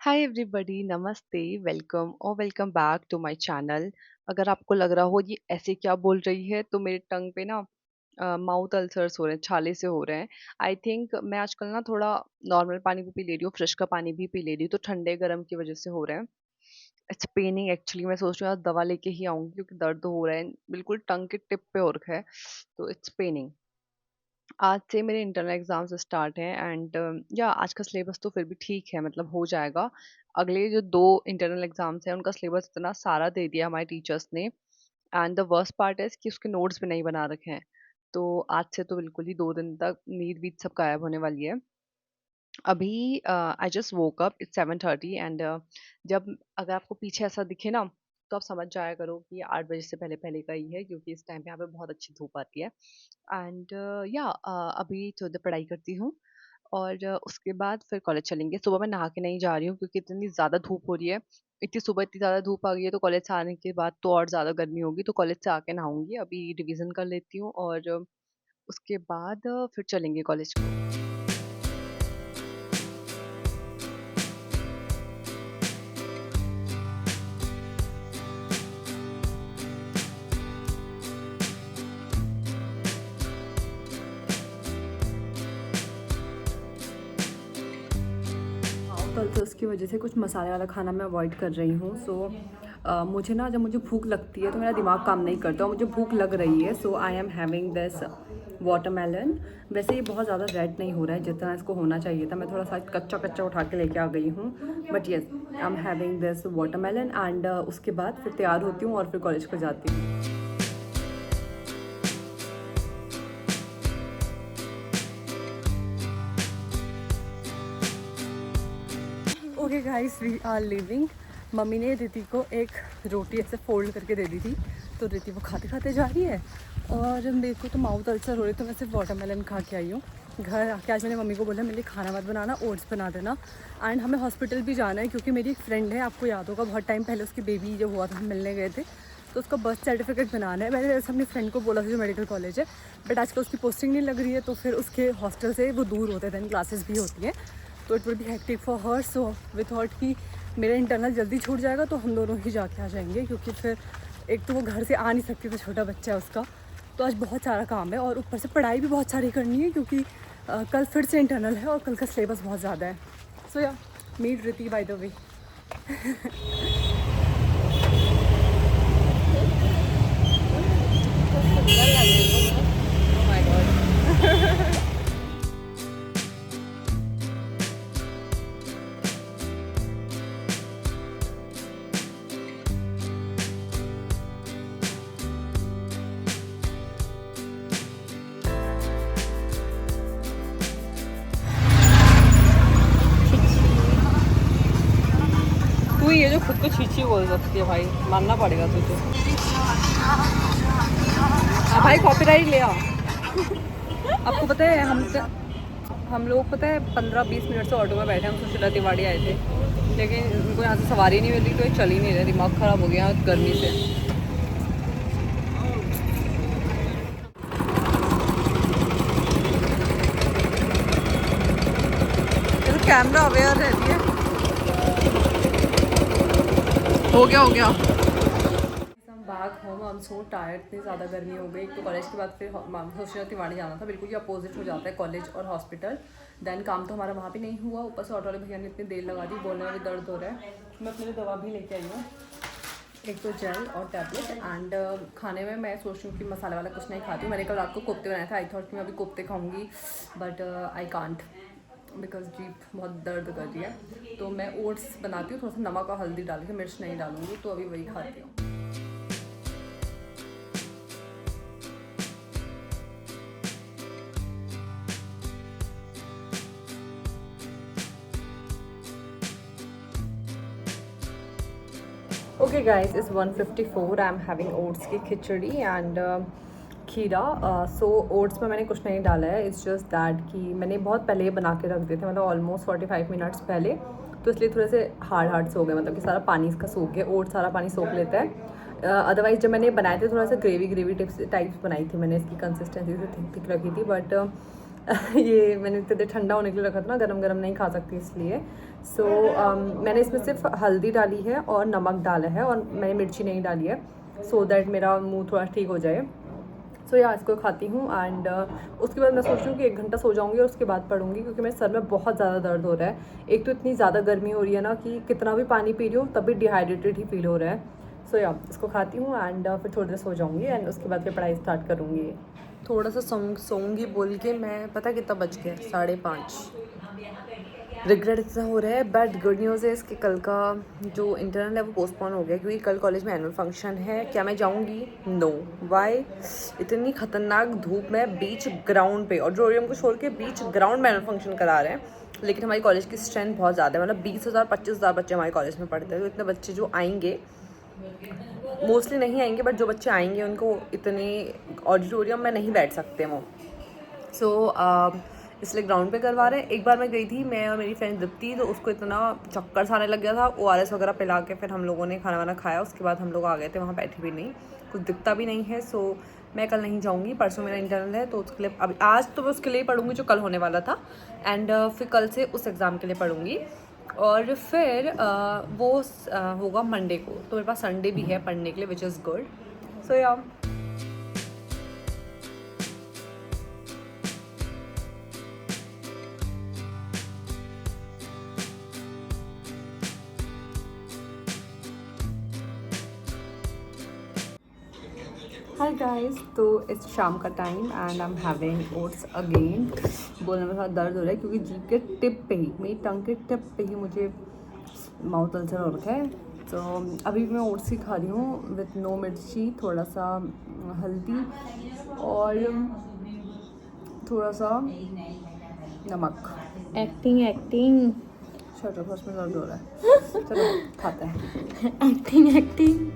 हाय everybody, नमस्ते, welcome और welcome back to my channel. अगर आपको लग रहा हो ये ऐसे क्या बोल रही है, तो मेरे टंग पे ना माउथ अल्सर्स हो रहे हैं, छाले से हो रहे हैं। आई थिंक मैं आजकल ना थोड़ा नॉर्मल पानी भी पी ले रही हूँ, फ्रिज का पानी भी पी ले रही हूँ, तो ठंडे गर्म की वजह से हो रहे हैं। It's paining actually. मैं सोच रही हूँ आज दवा लेके ही आऊंगी क्योंकि दर्द हो रहा है, बिल्कुल टंग के टिप पे हो रखा है, तो इट्स पेनिंग। आज से मेरे इंटरनल एग्जाम्स स्टार्ट हैं एंड या आज का सिलेबस तो फिर भी ठीक है, मतलब हो जाएगा। अगले जो 2 इंटरनल एग्जाम्स हैं उनका सिलेबस इतना सारा दे दिया हमारे टीचर्स ने। एंड द वर्स्ट पार्ट है कि उसके नोट्स भी नहीं बना रखे हैं। तो आज से तो बिल्कुल ही 2 दिन तक नींद वीत सब गायब होने वाली है। अभी I just woke up, it's 7:30 and जब अगर आपको पीछे ऐसा दिखे ना, तो आप समझ जाया करो कि ये 8 बजे से पहले पहले का ही है, क्योंकि इस टाइम पे यहाँ पे बहुत अच्छी धूप आती है। एंड या अभी थोड़ी देर पढ़ाई करती हूँ और उसके बाद फिर कॉलेज चलेंगे। सुबह मैं नहा के नहीं जा रही हूँ क्योंकि इतनी ज़्यादा धूप हो रही है। इतनी सुबह इतनी ज़्यादा धूप आ गई है, तो कॉलेज से आने के बाद तो और ज़्यादा गर्मी होगी, तो कॉलेज से आके नहाऊंगी। अभी रिवीजन कर लेती हूँ और उसके बाद फिर चलेंगे कॉलेज को। कल तो उसकी वजह से कुछ मसाले वाला खाना मैं अवॉइड कर रही हूँ। मुझे ना, जब मुझे भूख लगती है तो मेरा दिमाग काम नहीं करता और मुझे भूख लग रही है, so I am having this watermelon. वैसे ये बहुत ज़्यादा रेड नहीं हो रहा है जितना इसको होना चाहिए था, मैं थोड़ा सा कच्चा कच्चा उठा के लेके आ गई हूँ। But yes, I am having this watermelon and उसके बाद फिर तैयार होती हूँ और फिर कॉलेज को जाती हूँ। Okay guys, we are living. Mummy ने रिति को एक रोटी ऐसे फोल्ड करके दे दी थी, तो रिति वो खाते खाते जा रही है और मेरे को तो माउथ अल्सर हो रही है, तो मैं सिर्फ वाटरमेलन खा के आई हूँ। घर आके आज मैंने मम्मी को बोला मेरे लिए खाना मत बनाना, ओट्स बना देना। एंड हमें हॉस्पिटल भी जाना है क्योंकि मेरी एक फ्रेंड है, आपको याद होगा बहुत टाइम पहले उसकी बेबी जो हुआ था, हम मिलने गए थे, तो उसका बर्थ सर्टिफिकेट बनाना है। मैंने जैसे अपनी फ्रेंड को बोला था जो मेडिकल कॉलेज है, बट आजकल उसकी पोस्टिंग नहीं लग रही है, तो फिर उसके हॉस्टल से वो दूर होते थे, क्लासेस भी होती हैं, तो it will be hectic for her. So we thought कि मेरा इंटरनल जल्दी छूट जाएगा तो हम दोनों ही जाके आ जाएंगे, क्योंकि फिर एक तो वो घर से आ नहीं सकती, तो छोटा बच्चा है उसका, तो आज बहुत सारा काम है और ऊपर से पढ़ाई भी बहुत सारी करनी है क्योंकि कल फिर से इंटरनल है और कल का सिलेबस बहुत ज़्यादा है। सो या मीट रिति बाय द वे। तू ये जो खुद को छीछी बोल सकती है भाई, मानना पड़ेगा तुझे। हाँ भाई, कॉपीराइट ले आ। आपको पता है हम लोग पता है 15-20 मिनट से ऑटो में बैठे हैं, हम सुशीला तिवाड़ी आए थे, लेकिन उनको यहाँ से सवारी नहीं मिल रही, तो ये चल ही नहीं रहे। दिमाग ख़राब हो गया गर्मी से। ये तो कैमरा अवेयर रहती है। हो गया हो गया। Back home, I am so tired, इतनी ज़्यादा गर्मी हो गई। एक तो कॉलेज के बाद फिर सुशीला तिवाड़ी जाना था, बिल्कुल ही अपोजिट हो जाता है कॉलेज और हॉस्पिटल। देन काम तो हमारा वहाँ भी नहीं हुआ, ऊपर से ऑटो वाले भैया ने इतनी देर लगा दी, बोलने में भी दर्द हो रहा है। मैं अपने लिए दवा भी लेके आई हूँ, एक तो जेल और टैबलेट। एंड खाने में मैं सोच रही हूँ कि मसाले वाला कुछ नहीं खाती हूँ। मैंने कल रात को कोफ्ते बनाए थे, आई थॉट कि मैं अभी कोफ्ते खाऊंगी, but I can't because jeep बहुत दर्द कर रही है। तो मैं ओट्स बनाती हूँ, थोड़ा सा नमक और हल्दी डाल के, मिर्च नहीं डालूंगी, तो अभी वही खाती हूँ। Okay guys, is 1:54, I am having oats की खिचड़ी एंड खीरा। सो ओट्स में मैंने कुछ नहीं डाला है, इट्स जस्ट दैट कि मैंने बहुत पहले ही बना के रख दिए थे, मतलब ऑलमोस्ट 45 मिनट्स पहले, तो इसलिए थोड़े से हार्ड से हो गए, मतलब कि सारा पानी इसका सूख गया। ओट्स सारा पानी सोख लेता है। अदरवाइज़ जब मैंने बनाए थे थोड़ा सा ग्रेवी टाइप्स बनाई थी मैंने, इसकी कंसिस्टेंसी से थिक थिक रखी थी, बट ये मैंने इतने देर ठंडा होने के लिए रखा था ना, गरम गरम नहीं खा सकती इसलिए। सो मैंने इसमें सिर्फ हल्दी डाली है और नमक डाला है, और मैंने मिर्ची नहीं डाली है, सो दैट मेरा मुंह थोड़ा ठीक हो जाए। सो या इसको खाती हूँ एंड उसके बाद मैं सोच रही हूँ कि 1 घंटा सो जाऊँगी और उसके बाद पढ़ूंगी, क्योंकि मेरे सर में बहुत ज़्यादा दर्द हो रहा है। एक तो इतनी ज़्यादा गर्मी हो रही है ना कि कितना भी पानी पी रही हूँ तब भी डिहाइड्रेटेड ही फील हो रहा है। सो या इसको खाती हूँ एंड फिर थोड़ी देर सो जाऊँगी एंड उसके बाद फिर पढ़ाई स्टार्ट करूँगी। थोड़ा सा सोऊंगी बोल के मैं, पता कितना बज गया, 5:30। रिग्रेट इतना हो रहा है, बट गुड न्यूज़ है इसके कल का जो इंटरनल है वो पोस्टपोन हो गया, क्योंकि कल कॉलेज में एनुअल फंक्शन है। क्या मैं जाऊंगी? नो। वाई? इतनी खतरनाक धूप में बीच ग्राउंड पे, ऑडिटोरियम को छोड़ के बीच ग्राउंड में एनुअल फंक्शन करा रहे हैं। लेकिन हमारी कॉलेज की स्ट्रेंथ बहुत ज़्यादा है, मतलब 20,000 25,000 बच्चे हमारे कॉलेज में पढ़ते हैं। तो इतने बच्चे जो आएंगे, मोस्टली नहीं आएंगे, बट जो बच्चे आएंगे उनको इतने ऑडिटोरियम में नहीं बैठ सकते वो। सो इसलिए ग्राउंड पे करवा रहे हैं। एक बार मैं गई थी, मैं और मेरी फ्रेंड दीप्ति, तो उसको इतना चक्कर सा आने लग गया था। ORS वगैरह पिला के फिर हम लोगों ने खाना वाना खाया, उसके बाद हम लोग आ गए थे, वहाँ बैठे भी नहीं, कुछ दिखता भी नहीं है। सो मैं कल नहीं जाऊँगी, परसों मेरा इंटरनल है, तो उसके लिए अभी आज तो मैं उसके लिए पढ़ूँगी जो कल होने वाला था, एंड फिर कल से उस एग्ज़ाम के लिए पढ़ूँगी। और फिर वो होगा मंडे को, तो मेरे पास संडे भी है पढ़ने के लिए, विच इज़ गुड। सो या हाय गाइस, तो इस शाम का time and I am having oats again. बोलने में थोड़ा दर्द हो रहा है क्योंकि जीभ के टिप पे ही, मेरी टंग के टिप पे ही मुझे माउथ अल्सर हो रखा है। तो अभी मैं ओट्स ही खा रही हूँ विथ नो मिर्ची, थोड़ा सा हल्दी और थोड़ा सा नमक। एक्टिंग एक्टिंग शट अप, उसमें दर्द हो रहा है। चलो खाते हैं। Acting acting.